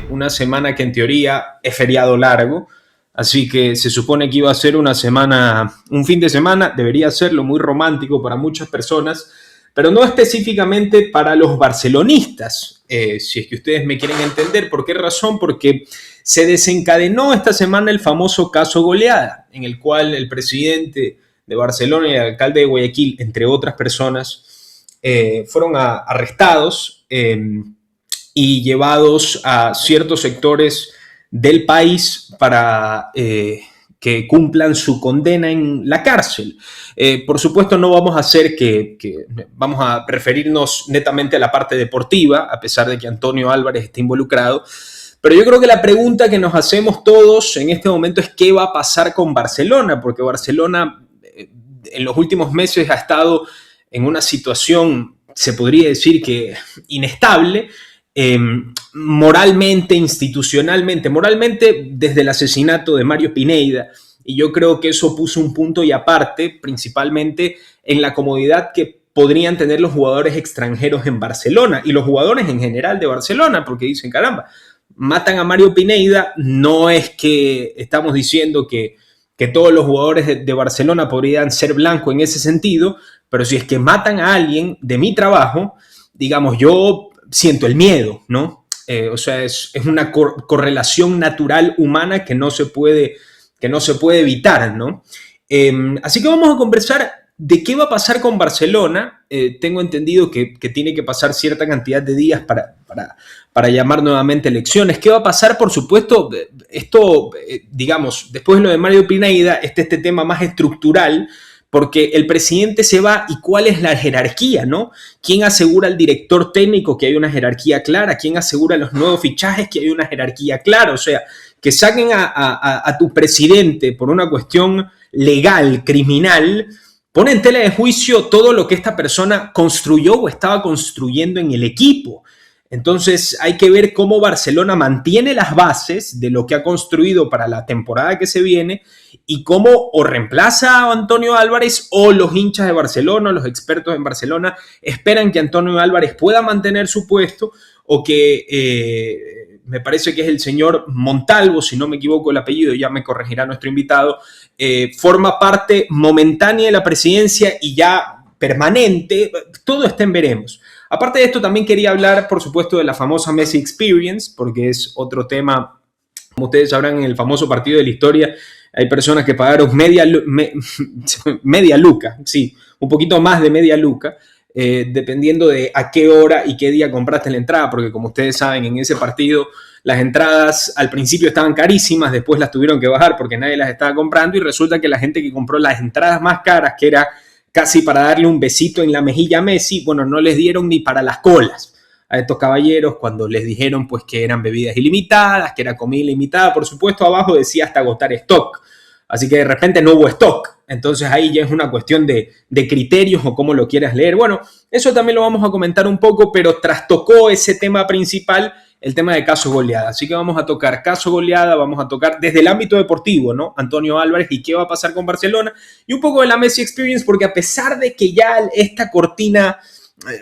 una semana que en teoría es feriado largo, así que se supone que iba a ser una semana, un fin de semana, debería serlo muy romántico para muchas personas, pero no específicamente para los barcelonistas, si es que ustedes me quieren entender. ¿Por qué razón? Porque se desencadenó esta semana el famoso caso Goleada, en el cual el presidente de Barcelona y el alcalde de Guayaquil, entre otras personas, fueron arrestados y llevados a ciertos sectores del país para que cumplan su condena en la cárcel. Por supuesto, no vamos a hacer vamos a referirnos netamente a la parte deportiva, a pesar de que Antonio Álvarez está involucrado. Pero yo creo que la pregunta que nos hacemos todos en este momento es qué va a pasar con Barcelona, porque Barcelona en los últimos meses ha estado en una situación, se podría decir que inestable, moralmente, institucionalmente, moralmente desde el asesinato de Mario Pineda, y yo creo que eso puso un punto y aparte, principalmente en la comodidad que podrían tener los jugadores extranjeros en Barcelona y los jugadores en general de Barcelona, porque dicen, caramba, matan a Mario Pineda, no es que estamos diciendo que todos los jugadores de Barcelona podrían ser blancos en ese sentido, pero si es que matan a alguien de mi trabajo, digamos, yo siento el miedo, ¿no? O sea, es una correlación natural humana que no se puede evitar, ¿no? Así que vamos a conversar de qué va a pasar con Barcelona. Tengo entendido que tiene que pasar cierta cantidad de días para llamar nuevamente elecciones. ¿Qué va a pasar? Por supuesto, esto, digamos, después de lo de Mario Pineda, este tema más estructural, porque el presidente se va y cuál es la jerarquía, ¿no? ¿Quién asegura al director técnico que hay una jerarquía clara? ¿Quién asegura los nuevos fichajes que hay una jerarquía clara? O sea, que saquen a tu presidente por una cuestión legal, criminal, pone en tela de juicio todo lo que esta persona construyó o estaba construyendo en el equipo. Entonces hay que ver cómo Barcelona mantiene las bases de lo que ha construido para la temporada que se viene y cómo o reemplaza a Antonio Álvarez o los hinchas de Barcelona, los expertos en Barcelona, esperan que Antonio Álvarez pueda mantener su puesto o que me parece que es el señor Montalvo, si no me equivoco el apellido, ya me corregirá nuestro invitado, forma parte momentánea de la presidencia y ya permanente. Todo está en veremos. Aparte de esto, también quería hablar, por supuesto, de la famosa Messi Experience, porque es otro tema. Como ustedes sabrán, en el famoso partido de la historia hay personas que pagaron media luca, sí, un poquito más de media luca, dependiendo de a qué hora y qué día compraste la entrada, porque como ustedes saben, en ese partido las entradas al principio estaban carísimas, después las tuvieron que bajar porque nadie las estaba comprando y resulta que la gente que compró las entradas más caras, que era casi para darle un besito en la mejilla a Messi, bueno, no les dieron ni para las colas a estos caballeros cuando les dijeron pues que eran bebidas ilimitadas, que era comida ilimitada. Por supuesto, abajo decía hasta agotar stock. Así que de repente no hubo stock. Entonces ahí ya es una cuestión de criterios o cómo lo quieras leer. Bueno, eso también lo vamos a comentar un poco, pero trastocó ese tema principal, el tema de caso Goleada. Así que vamos a tocar caso Goleada, vamos a tocar desde el ámbito deportivo, ¿no? Antonio Álvarez y qué va a pasar con Barcelona y un poco de la Messi Experience, porque a pesar de que ya esta cortina,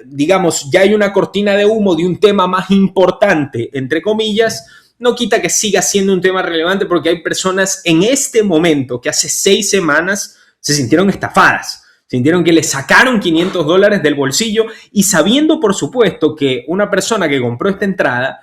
digamos, ya hay una cortina de humo de un tema más importante, entre comillas, no quita que siga siendo un tema relevante porque hay personas en este momento que hace 6 semanas se sintieron estafadas. Sintieron que le sacaron $500 del bolsillo y sabiendo, por supuesto, que una persona que compró esta entrada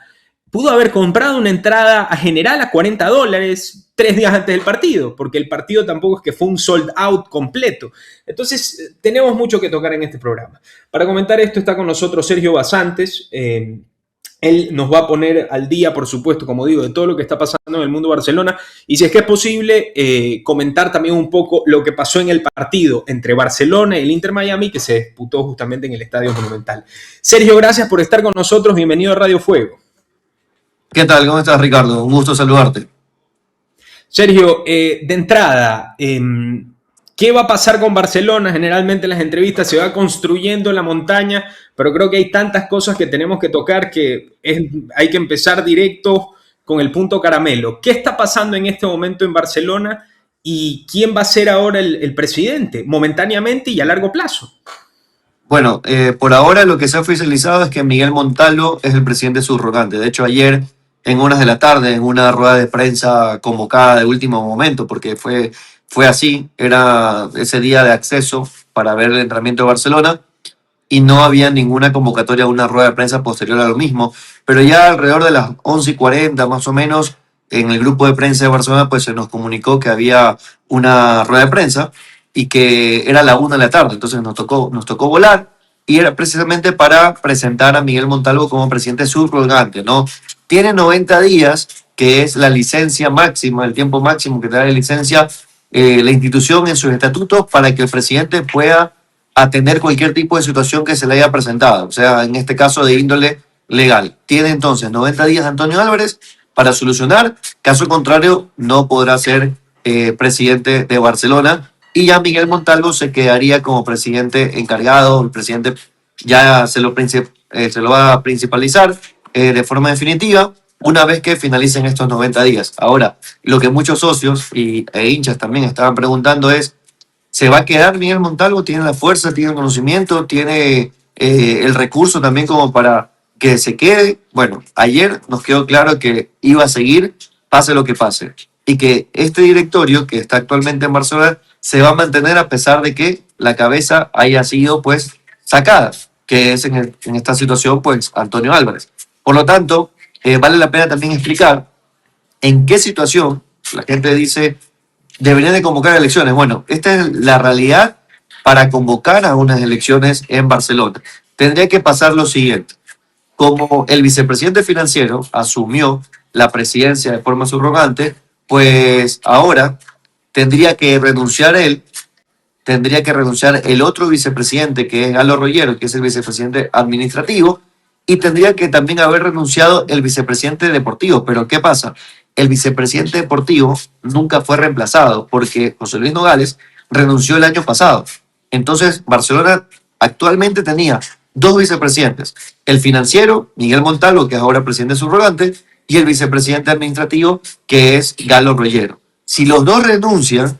pudo haber comprado una entrada a general a $40 3 días antes del partido, porque el partido tampoco es que fue un sold out completo. Entonces, tenemos mucho que tocar en este programa. Para comentar esto está con nosotros Sergio Basantes. Él nos va a poner al día, por supuesto, como digo, de todo lo que está pasando en el mundo de Barcelona. Y si es que es posible, comentar también un poco lo que pasó en el partido entre Barcelona y el Inter Miami, que se disputó justamente en el Estadio Monumental. Sergio, gracias por estar con nosotros. Bienvenido a Radio Fuego. ¿Qué tal? ¿Cómo estás, Ricardo? Un gusto saludarte. Sergio, de entrada, ¿qué va a pasar con Barcelona? Generalmente en las entrevistas se va construyendo en la montaña, pero creo que hay tantas cosas que tenemos que tocar que hay que empezar directo con el punto caramelo. ¿Qué está pasando en este momento en Barcelona y quién va a ser ahora el presidente, momentáneamente y a largo plazo? Bueno, por ahora lo que se ha oficializado es que Miguel Montalvo es el presidente subrogante. De hecho, ayer en horas de la tarde, en una rueda de prensa convocada de último momento, porque fue así, era ese día de acceso para ver el entrenamiento de Barcelona y no había ninguna convocatoria a una rueda de prensa posterior a lo mismo. Pero ya alrededor de las 11:40 más o menos, en el grupo de prensa de Barcelona, pues se nos comunicó que había una rueda de prensa y que era la 1 de la tarde. Entonces nos tocó volar y era precisamente para presentar a Miguel Montalvo como presidente subrogante, ¿no? Tiene 90 días, que es la licencia máxima, el tiempo máximo que te da la licencia la institución en sus estatutos para que el presidente pueda atender cualquier tipo de situación que se le haya presentado, o sea, en este caso de índole legal. Tiene entonces 90 días Antonio Álvarez para solucionar, caso contrario no podrá ser presidente de Barcelona y ya Miguel Montalvo se quedaría como presidente encargado, el presidente ya se lo va a principalizar de forma definitiva una vez que finalicen estos 90 días. Ahora, lo que muchos socios e hinchas también estaban preguntando es, ¿se va a quedar Miguel Montalvo? ¿Tiene la fuerza, tiene el conocimiento, tiene el recurso también como para que se quede? Bueno, ayer nos quedó claro que iba a seguir, pase lo que pase. Y que este directorio que está actualmente en Barcelona se va a mantener a pesar de que la cabeza haya sido pues sacada, que es en esta situación pues Antonio Álvarez. Por lo tanto, vale la pena también explicar en qué situación la gente dice deberían de convocar elecciones. Bueno, esta es la realidad para convocar a unas elecciones en Barcelona. Tendría que pasar lo siguiente. Como el vicepresidente financiero asumió la presidencia de forma subrogante, pues ahora tendría que renunciar él, tendría que renunciar el otro vicepresidente, que es Galo Rollero, que es el vicepresidente administrativo, y tendría que también haber renunciado el vicepresidente deportivo. Pero ¿qué pasa? El vicepresidente deportivo nunca fue reemplazado porque José Luis Nogales renunció el año pasado. Entonces, Barcelona actualmente tenía dos vicepresidentes, el financiero, Miguel Montalvo, que es ahora presidente subrogante, y el vicepresidente administrativo, que es Galo Rollero. Si los dos renuncian,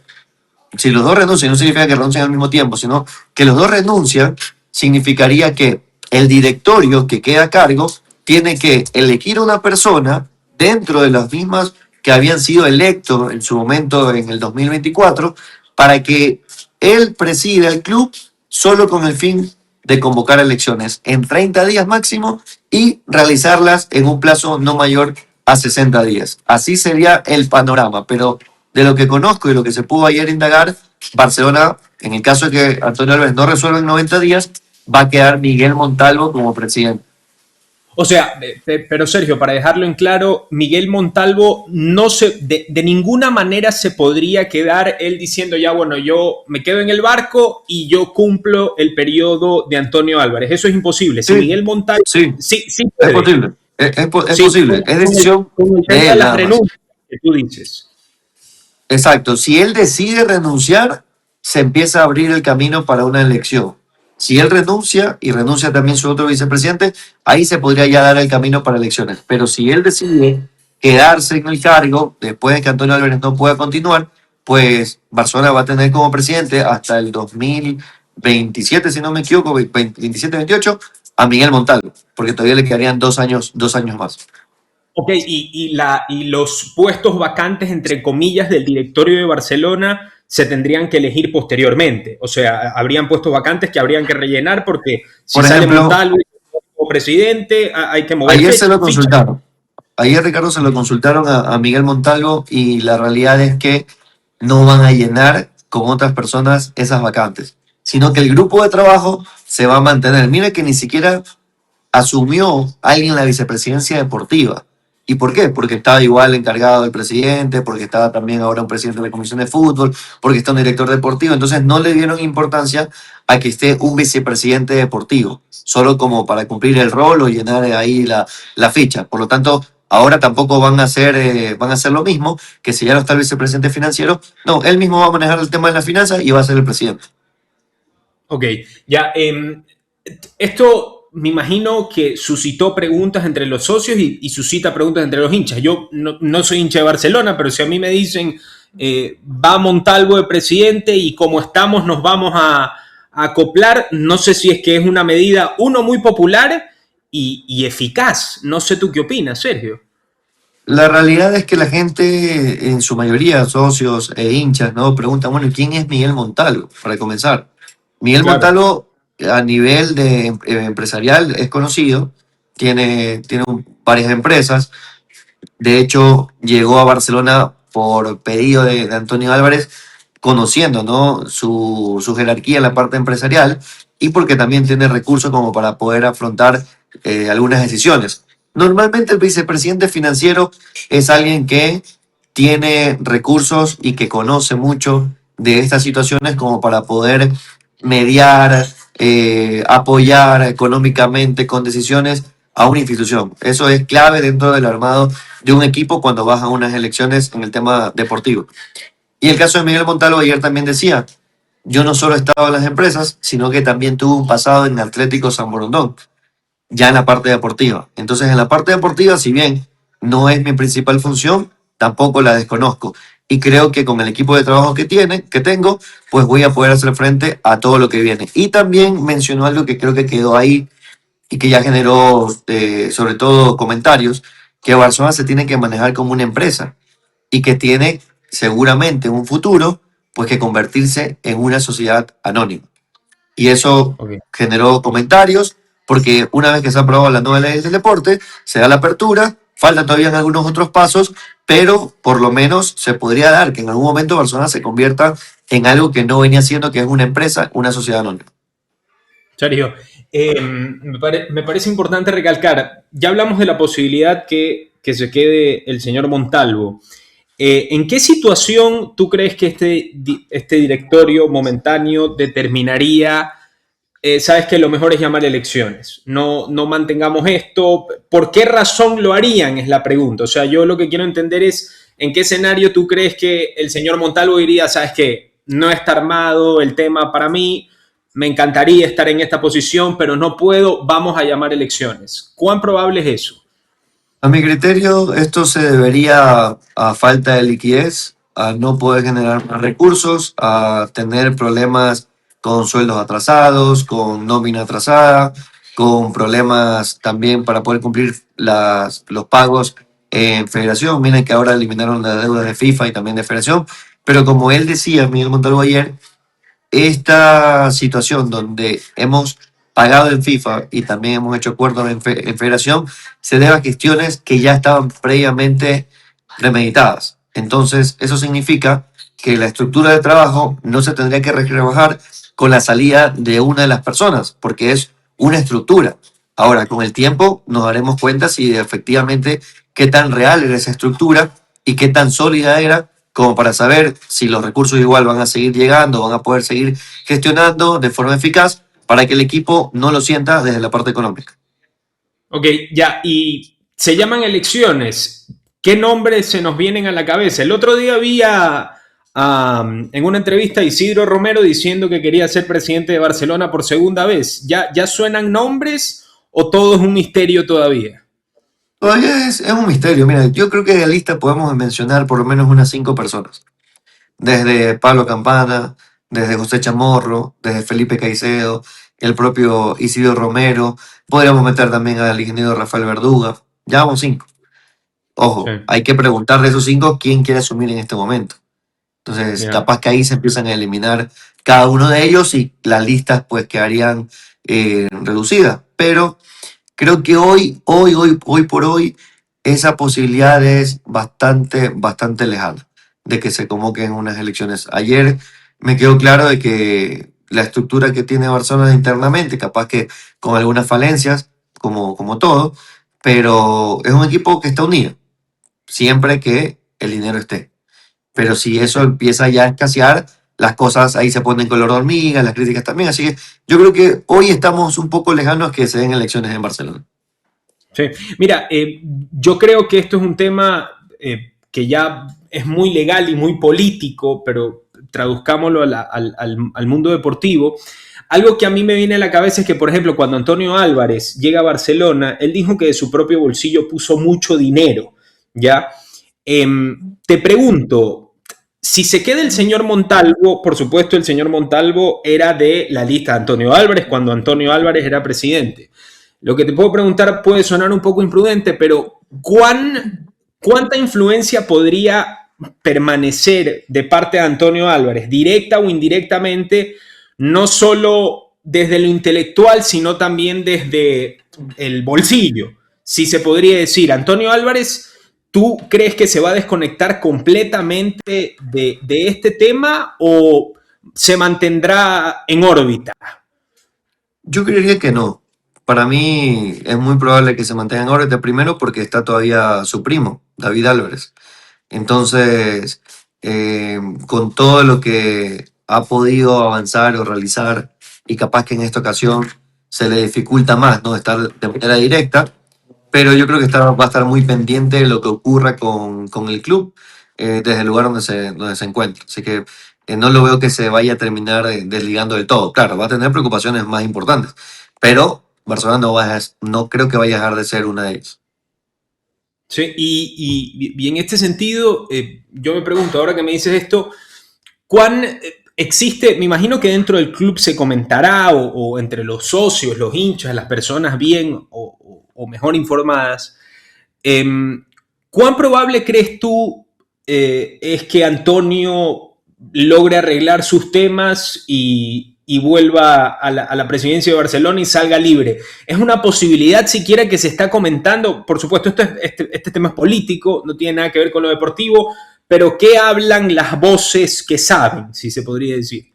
no significa que renuncien al mismo tiempo, sino que los dos renuncian, significaría que el directorio que queda a cargo tiene que elegir una persona dentro de las mismas que habían sido electos en su momento en el 2024 para que él presida el club solo con el fin de convocar elecciones en 30 días máximo y realizarlas en un plazo no mayor a 60 días. Así sería el panorama, pero de lo que conozco y lo que se pudo ayer indagar, Barcelona, en el caso de que Antonio Álvarez no resuelva en 90 días, va a quedar Miguel Montalvo como presidente. O sea, pero Sergio, para dejarlo en claro, Miguel Montalvo de ninguna manera se podría quedar él diciendo ya, bueno, yo me quedo en el barco y yo cumplo el periodo de Antonio Álvarez. Eso es imposible. Si Sí, Miguel Montalvo, sí, sí es puede. posible. Es Sí, posible, es decisión con el tema de de él las nada más. renuncias que tú dices. Exacto, si él decide renunciar, se empieza a abrir el camino para una elección. Si él renuncia y renuncia también su otro vicepresidente, ahí se podría ya dar el camino para elecciones. Pero si él decide quedarse en el cargo después de que Antonio Álvarez no pueda continuar, pues Barcelona va a tener como presidente hasta el 2027, si no me equivoco, 27-28, a Miguel Montalvo, porque todavía le quedarían 2 años más. Ok, y los puestos vacantes, entre comillas, del directorio de Barcelona se tendrían que elegir posteriormente. O sea, habrían puestos vacantes que habrían que rellenar porque si Por sale ejemplo, Montalvo como presidente, hay que mover ayer se lo ficha. consultaron. Ayer, Ricardo, se lo consultaron a Miguel Montalvo y la realidad es que no van a llenar con otras personas esas vacantes, sino que el grupo de trabajo se va a mantener. Mira que ni siquiera asumió alguien la vicepresidencia deportiva. ¿Y por qué? Porque estaba igual encargado del presidente, porque estaba también ahora un presidente de la Comisión de Fútbol, porque está un director deportivo. Entonces no le dieron importancia a que esté un vicepresidente deportivo, solo como para cumplir el rol o llenar ahí la ficha. Por lo tanto, ahora tampoco van a hacer lo mismo, que si ya no está el vicepresidente financiero, no, él mismo va a manejar el tema de las finanzas y va a ser el presidente. Ok, ya. Esto me imagino que suscitó preguntas entre los socios y suscita preguntas entre los hinchas. Yo no soy hincha de Barcelona, pero si a mí me dicen va Montalvo de presidente y como estamos nos vamos a acoplar, no sé si es que es una medida, uno, muy popular y eficaz. No sé tú qué opinas, Sergio. La realidad es que la gente, en su mayoría, socios e hinchas, ¿no? Preguntan, bueno, ¿quién es Miguel Montalvo? Para comenzar. Miguel Claro. Montalvo, a nivel de empresarial, es conocido, tiene varias empresas. De hecho, llegó a Barcelona por pedido de Antonio Álvarez, conociendo, ¿no? Su jerarquía en la parte empresarial y porque también tiene recursos como para poder afrontar algunas decisiones. Normalmente el vicepresidente financiero es alguien que tiene recursos y que conoce mucho de estas situaciones como para poder mediar, apoyar económicamente con decisiones a una institución. Eso es clave dentro del armado de un equipo cuando vas a unas elecciones en el tema deportivo. Y el caso de Miguel Montalvo ayer también decía, yo no solo he estado en las empresas, sino que también tuve un pasado en Atlético San Borondón, ya en la parte deportiva. Entonces, en la parte deportiva, si bien no es mi principal función, tampoco la desconozco. Y creo que con el equipo de trabajo que tengo, pues voy a poder hacer frente a todo lo que viene. Y también mencionó algo que creo que quedó ahí y que ya generó sobre todo comentarios, que Barcelona se tiene que manejar como una empresa y que tiene seguramente un futuro, pues que convertirse en una sociedad anónima. Y eso Ok. generó comentarios, porque una vez que se ha aprobado la nueva ley del deporte, se da la apertura, faltan todavía algunos otros pasos, pero por lo menos se podría dar que en algún momento Barcelona se convierta en algo que no venía siendo, que es una empresa, una sociedad anónima. Sergio, me parece importante recalcar, ya hablamos de la posibilidad que se quede el señor Montalvo. ¿En qué situación tú crees que este directorio momentáneo determinaría, sabes que lo mejor es llamar elecciones, no mantengamos esto? ¿Por qué razón lo harían? Es la pregunta. O sea, yo lo que quiero entender es en qué escenario tú crees que el señor Montalvo diría, sabes que no está armado el tema para mí, me encantaría estar en esta posición, pero no puedo, vamos a llamar elecciones. ¿Cuán probable es eso? A mi criterio, esto se debería a falta de liquidez, a no poder generar más recursos, a tener problemas con sueldos atrasados, con nómina atrasada, con problemas también para poder cumplir los pagos en federación. Miren que ahora eliminaron la deuda de FIFA y también de federación, pero como él decía, Miguel Montalvo ayer, esta situación donde hemos pagado en FIFA y también hemos hecho acuerdos en Federación se debe a cuestiones que ya estaban previamente premeditadas. Entonces, eso significa que la estructura de trabajo no se tendría que rebajar con la salida de una de las personas, porque es una estructura. Ahora, con el tiempo nos daremos cuenta si efectivamente qué tan real era esa estructura y qué tan sólida era como para saber si los recursos igual van a seguir llegando, van a poder seguir gestionando de forma eficaz para que el equipo no lo sienta desde la parte económica. Ok, ya, y se llaman elecciones. ¿Qué nombres se nos vienen a la cabeza? El otro día vi en una entrevista a Isidro Romero diciendo que quería ser presidente de Barcelona por segunda vez. ¿Ya suenan nombres o todo es un misterio todavía? Todavía es un misterio. Mira, yo creo que de la lista podemos mencionar por lo menos unas 5 personas. Desde Pablo Campana, desde José Chamorro, desde Felipe Caicedo, el propio Isidro Romero. Podríamos meter también al ingeniero Rafael Verduga. Ya vamos 5. Sí, Ojo, hay que preguntar de esos 5 quién quiere asumir en este momento. Entonces, ya. capaz que ahí se empiezan a eliminar cada uno de ellos y las listas pues quedarían reducidas. Pero creo que hoy por hoy, esa posibilidad es bastante lejana de que se convoquen unas elecciones. Ayer me quedó claro de que la estructura que tiene Barcelona internamente, capaz que con algunas falencias, como todo, pero es un equipo que está unido, siempre que el dinero esté. Pero si eso empieza ya a escasear, las cosas ahí se ponen color de hormiga, las críticas también. Así que yo creo que hoy estamos un poco lejanos que se den elecciones en Barcelona. Sí. Mira, yo creo que esto es un tema que ya es muy legal y muy político, pero traduzcámoslo al mundo deportivo. Algo que a mí me viene a la cabeza es que, por ejemplo, cuando Antonio Álvarez llega a Barcelona, él dijo que de su propio bolsillo puso mucho dinero, ¿ya? Te pregunto, si se queda el señor Montalvo, por supuesto, el señor Montalvo era de la lista de Antonio Álvarez cuando Antonio Álvarez era presidente. Lo que te puedo preguntar puede sonar un poco imprudente, pero ¿cuánta influencia podría permanecer de parte de Antonio Álvarez, directa o indirectamente, no solo desde lo intelectual, sino también desde el bolsillo? Si se podría decir, Antonio Álvarez, ¿tú crees que se va a desconectar completamente de este tema o se mantendrá en órbita? Yo creería que no. Para mí es muy probable que se mantenga en órbita, primero porque está todavía su primo, David Álvarez. Entonces, con todo lo que ha podido avanzar o realizar, y capaz que en esta ocasión se le dificulta más, ¿no? Estar de manera directa, pero yo creo que va a estar muy pendiente de lo que ocurra con el club desde el lugar donde se encuentra. Así que no lo veo que se vaya a terminar desligando del todo. Claro, va a tener preocupaciones más importantes, pero Barcelona no creo que vaya a dejar de ser una de ellas. Sí, y en este sentido, yo me pregunto, ahora que me dices esto, ¿cuán existe? Me imagino que dentro del club se comentará, o entre los socios, los hinchas, las personas bien o mejor informadas, eh, ¿cuán probable crees tú es que Antonio logre arreglar sus temas y vuelva a la presidencia de Barcelona y salga libre? ¿Es una posibilidad siquiera que se está comentando? Por supuesto, este tema es político, no tiene nada que ver con lo deportivo, pero ¿qué hablan las voces que saben, si se podría decir?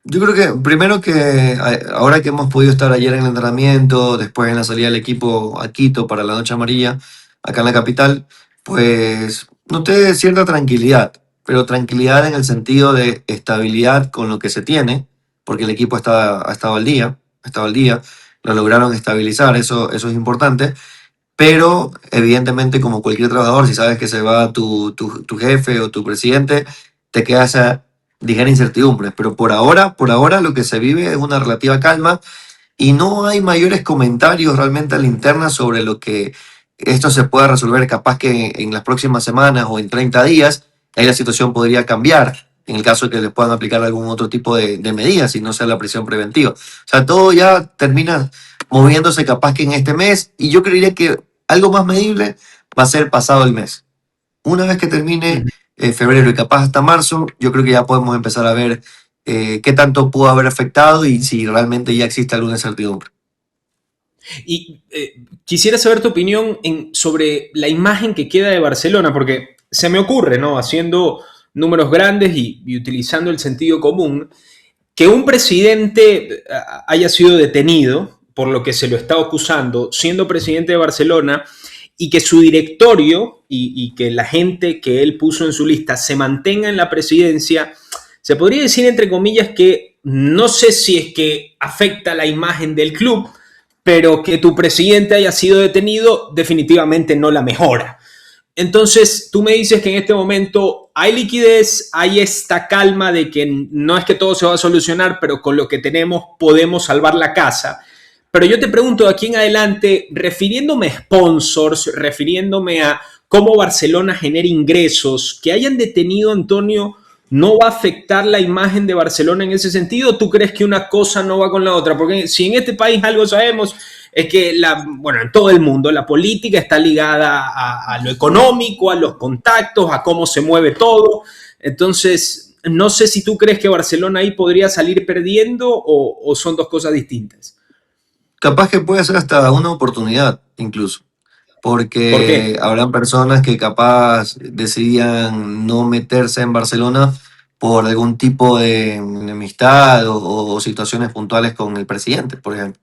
Yo creo que primero que ahora que hemos podido estar ayer en el entrenamiento, después en la salida del equipo a Quito para la Noche Amarilla, acá en la capital, pues noté cierta tranquilidad, pero tranquilidad en el sentido de estabilidad con lo que se tiene, porque el equipo ha estado al día, lo lograron estabilizar, eso es importante, pero evidentemente como cualquier trabajador, si sabes que se va tu jefe o tu presidente, te queda esa ligera incertidumbre. Pero por ahora lo que se vive es una relativa calma y no hay mayores comentarios realmente a la interna sobre lo que esto se pueda resolver. Capaz que en las próximas semanas o en 30 días, ahí la situación podría cambiar en el caso de que les puedan aplicar algún otro tipo de medidas y no sea la prisión preventiva. O sea, todo ya termina moviéndose capaz que en este mes y yo creería que algo más medible va a ser pasado el mes. Una vez que termine febrero y capaz hasta marzo, yo creo que ya podemos empezar a ver qué tanto pudo haber afectado y si realmente ya existe alguna incertidumbre. Y quisiera saber tu opinión sobre la imagen que queda de Barcelona, porque se me ocurre, ¿no? Haciendo números grandes y utilizando el sentido común, que un presidente haya sido detenido por lo que se lo está acusando, siendo presidente de Barcelona, y que su directorio y que la gente que él puso en su lista se mantenga en la presidencia, se podría decir entre comillas que no sé si es que afecta la imagen del club, pero que tu presidente haya sido detenido definitivamente no la mejora. Entonces, tú me dices que en este momento hay liquidez, hay esta calma de que no es que todo se va a solucionar, pero con lo que tenemos podemos salvar la casa. Pero yo te pregunto de aquí en adelante, refiriéndome a sponsors, refiriéndome a cómo Barcelona genera ingresos, que hayan detenido a Antonio, ¿no va a afectar la imagen de Barcelona en ese sentido? ¿Tú crees que una cosa no va con la otra? Porque si en este país algo sabemos es que, bueno, en todo el mundo la política está ligada a lo económico, a los contactos, a cómo se mueve todo. Entonces, no sé si tú crees que Barcelona ahí podría salir perdiendo o son dos cosas distintas. Capaz que puede ser hasta una oportunidad incluso, ¿Por qué? porque habrán personas que capaz decidían no meterse en Barcelona por algún tipo de enemistad o situaciones puntuales con el presidente, por ejemplo.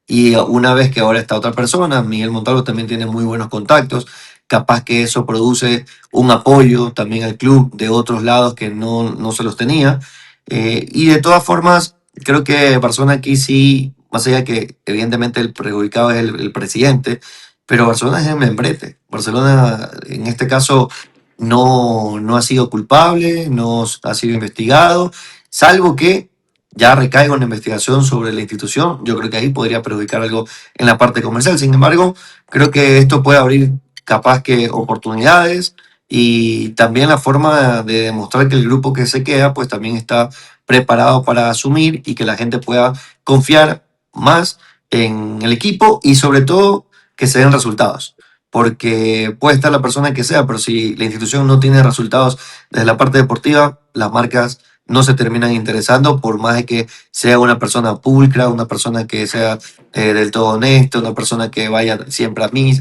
Y una vez que ahora está otra persona, Miguel Montalvo también tiene muy buenos contactos, capaz que eso produce un apoyo también al club de otros lados que no se los tenía. Y de todas formas, creo que Barcelona aquí sí, más allá que evidentemente el perjudicado es el presidente, pero Barcelona es el membrete. Barcelona en este caso no ha sido culpable, no ha sido investigado, salvo que ya recaiga una investigación sobre la institución, yo creo que ahí podría perjudicar algo en la parte comercial. Sin embargo, creo que esto puede abrir capaz que oportunidades y también la forma de demostrar que el grupo que se queda pues también está preparado para asumir y que la gente pueda confiar más en el equipo y sobre todo que se den resultados. porque puede estar la persona que sea, pero si la institución no tiene resultados desde la parte deportiva, las marcas no se terminan interesando, por más de que sea una persona pulcra, una persona que sea del todo honesta, una persona que vaya siempre a mí.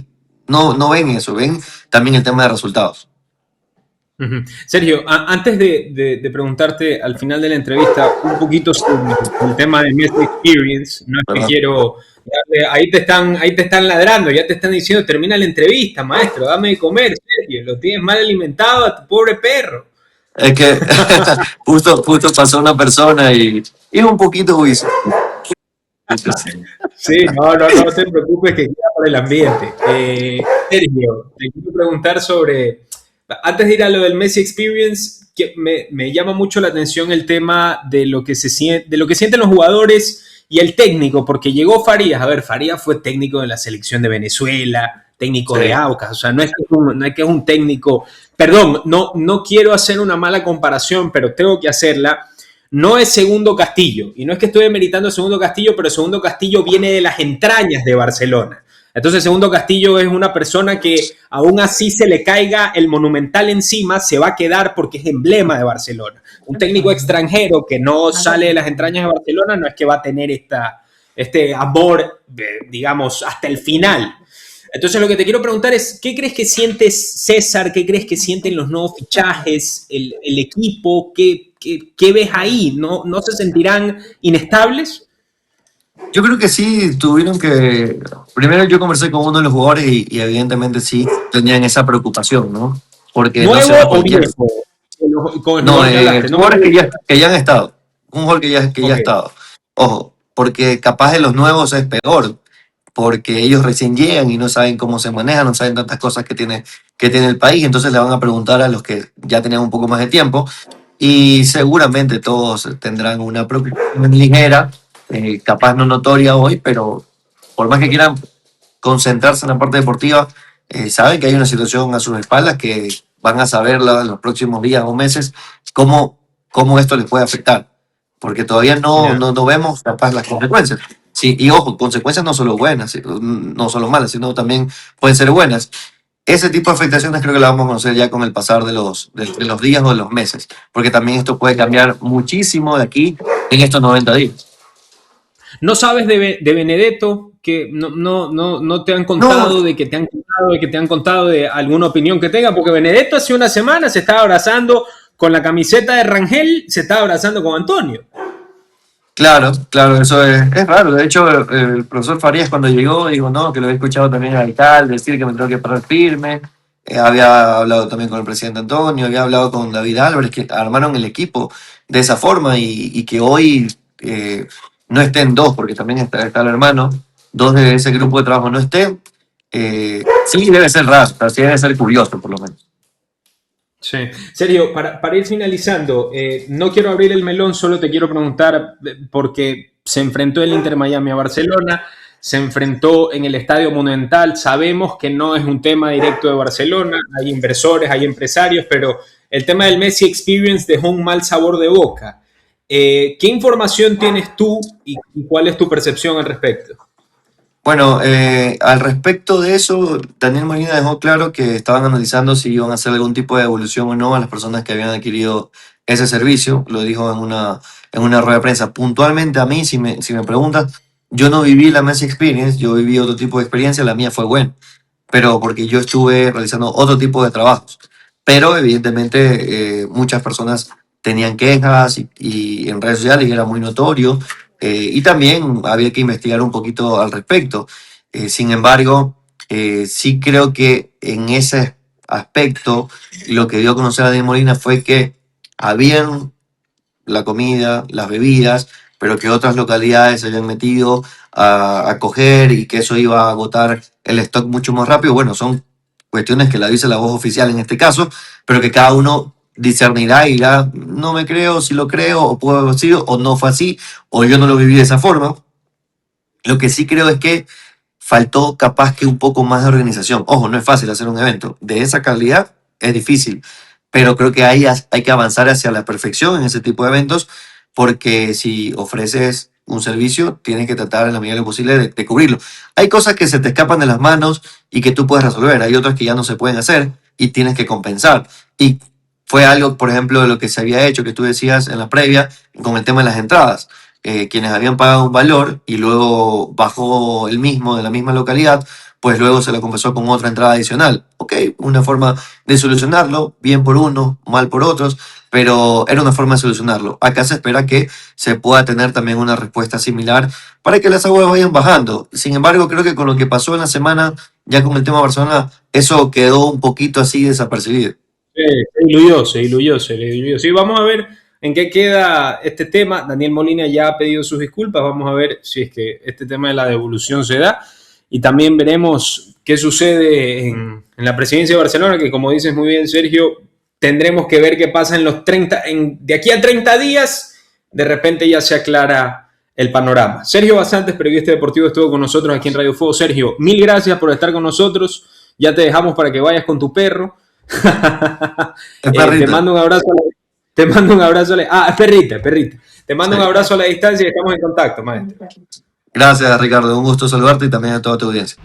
No, no ven eso, ven también el tema de resultados. Ujú. Sergio, antes de preguntarte al final de la entrevista un poquito sobre el tema de Messi Experience, no es que ¿Verdad? quiero, ahí te están ladrando, ya te están diciendo, termina la entrevista, maestro, dame de comer, Sergio, lo tienes mal alimentado a tu pobre perro. Es que justo pasó una persona y un poquito juicio. Sí, no te preocupes que queda para el ambiente. Sergio, te quiero preguntar sobre, antes de ir a lo del Messi Experience, que me llama mucho la atención el tema de lo que se siente, de lo que sienten los jugadores y el técnico, porque llegó Farías, a ver, Farías fue técnico de la selección de Venezuela, técnico de Sí. Aucas, o sea, no es que es un técnico, perdón, no quiero hacer una mala comparación, pero tengo que hacerla. No es Segundo Castillo, y no es que estoy demeritando a Segundo Castillo, pero Segundo Castillo viene de las entrañas de Barcelona. Entonces, Segundo Castillo es una persona que, aún así se le caiga el Monumental encima, se va a quedar porque es emblema de Barcelona. Un técnico extranjero que no sale de las entrañas de Barcelona no es que va a tener este amor, digamos, hasta el final. Entonces, lo que te quiero preguntar es, ¿qué crees que sientes César? ¿Qué crees que sienten los nuevos fichajes, el equipo? ¿Qué ves ahí? ¿No se sentirán inestables? Yo creo que sí tuvieron que. Primero yo conversé con uno de los jugadores y evidentemente sí tenían esa preocupación, ¿no? Porque no se ¿Nuevo va o cualquiera. viejo? Con el No, jugador que hablaste. No me jugadores acuerdo. que ya han estado. Un jugador que ya ha Ok. estado. Ojo, porque capaz de los nuevos es peor, porque ellos recién llegan y no saben cómo se manejan, no saben tantas cosas que tiene el país, entonces le van a preguntar a los que ya tenían un poco más de tiempo y seguramente todos tendrán una preocupación ligera, capaz no notoria hoy, pero por más que quieran concentrarse en la parte deportiva, saben que hay una situación a sus espaldas que van a saberla en los próximos días o meses cómo, cómo esto les puede afectar, porque todavía no, Ya. no, no vemos capaz las consecuencias. Sí, y ojo, consecuencias no solo buenas, no solo malas, sino también pueden ser buenas. Ese tipo de afectaciones creo que la vamos a conocer ya con el pasar de los días o de los meses, porque también esto puede cambiar muchísimo de aquí en estos 90 días. ¿No sabes de Benedetto? Que no te han No, contado, de que te han contado, de que te han contado de alguna opinión que tenga, porque Benedetto hace una semana se estaba abrazando con la camiseta de Rangel, se estaba abrazando con Antonio. claro, claro, eso es raro. De hecho, el profesor Farías cuando llegó dijo, no, que lo había escuchado también al alcalde decir que me tengo que parar firme. Había hablado también con el presidente Antonio, había hablado con David Álvarez, que armaron el equipo de esa forma y que hoy no estén dos, porque también está el hermano, dos de ese grupo de trabajo no estén. Sí debe ser raro, o sea, sí debe ser curioso por lo menos. Sí. Sergio, para ir finalizando, no quiero abrir el melón, solo te quiero preguntar, porque se enfrentó el Inter Miami a Barcelona, se enfrentó en el Estadio Monumental, sabemos que no es un tema directo de Barcelona, hay inversores, hay empresarios, pero el tema del Messi Experience dejó un mal sabor de boca. ¿Qué información tienes tú y cuál es tu percepción al respecto? Bueno, al respecto de eso, Daniel Molina dejó claro que estaban analizando si iban a hacer algún tipo de evolución o no a las personas que habían adquirido ese servicio. Lo dijo en una rueda de prensa. Puntualmente a mí, si me preguntas, yo no viví la Messi Experience, yo viví otro tipo de experiencia, la mía fue buena, pero porque yo estuve realizando otro tipo de trabajos. Pero evidentemente muchas personas tenían quejas y en redes sociales y era muy notorio. Y también había que investigar un poquito al respecto. Sin embargo, sí creo que en ese aspecto lo que dio a conocer a Daniel Molina fue que habían la comida, las bebidas, pero que otras localidades se habían metido a coger y que eso iba a agotar el stock mucho más rápido. Bueno, son cuestiones que la dice la voz oficial en este caso, pero que cada uno discernirá y dirá, no me creo, si lo creo, o puedo haber sido, o no fue así, o yo no lo viví de esa forma. Lo que sí creo es que faltó capaz que un poco más de organización. Ojo, no es fácil hacer un evento de esa calidad, es difícil, pero creo que hay que avanzar hacia la perfección en ese tipo de eventos, porque si ofreces un servicio, tienes que tratar en la medida de lo posible de cubrirlo. Hay cosas que se te escapan de las manos y que tú puedes resolver, hay otras que ya no se pueden hacer y tienes que compensar. Y fue algo, por ejemplo, de lo que se había hecho, que tú decías en la previa, con el tema de las entradas. Quienes habían pagado un valor y luego bajó el mismo de la misma localidad, pues luego se lo compensó con otra entrada adicional. Ok, una forma de solucionarlo, bien por uno, mal por otros, pero era una forma de solucionarlo. Acá se espera que se pueda tener también una respuesta similar para que las aguas vayan bajando. Sin embargo, creo que con lo que pasó en la semana, ya con el tema Barcelona, eso quedó un poquito así desapercibido. Se diluyó. Sí, vamos a ver en qué queda este tema. Daniel Molina ya ha pedido sus disculpas. Vamos a ver si es que este tema de la devolución se da. Y también veremos qué sucede en la presidencia de Barcelona, que como dices muy bien, Sergio, tendremos que ver qué pasa en los 30, de aquí a 30 días, de repente ya se aclara el panorama. Sergio Basantes, periodista deportivo, estuvo con nosotros aquí en Radio Fuego. Sergio, mil gracias por estar con nosotros. Ya te dejamos para que vayas con tu perro. Es Te perrita. mando un abrazo. Te mando un abrazo. Perrita. Te mando un abrazo a la distancia y estamos en contacto, maestro. Gracias, Ricardo. Un gusto saludarte y también a toda tu audiencia.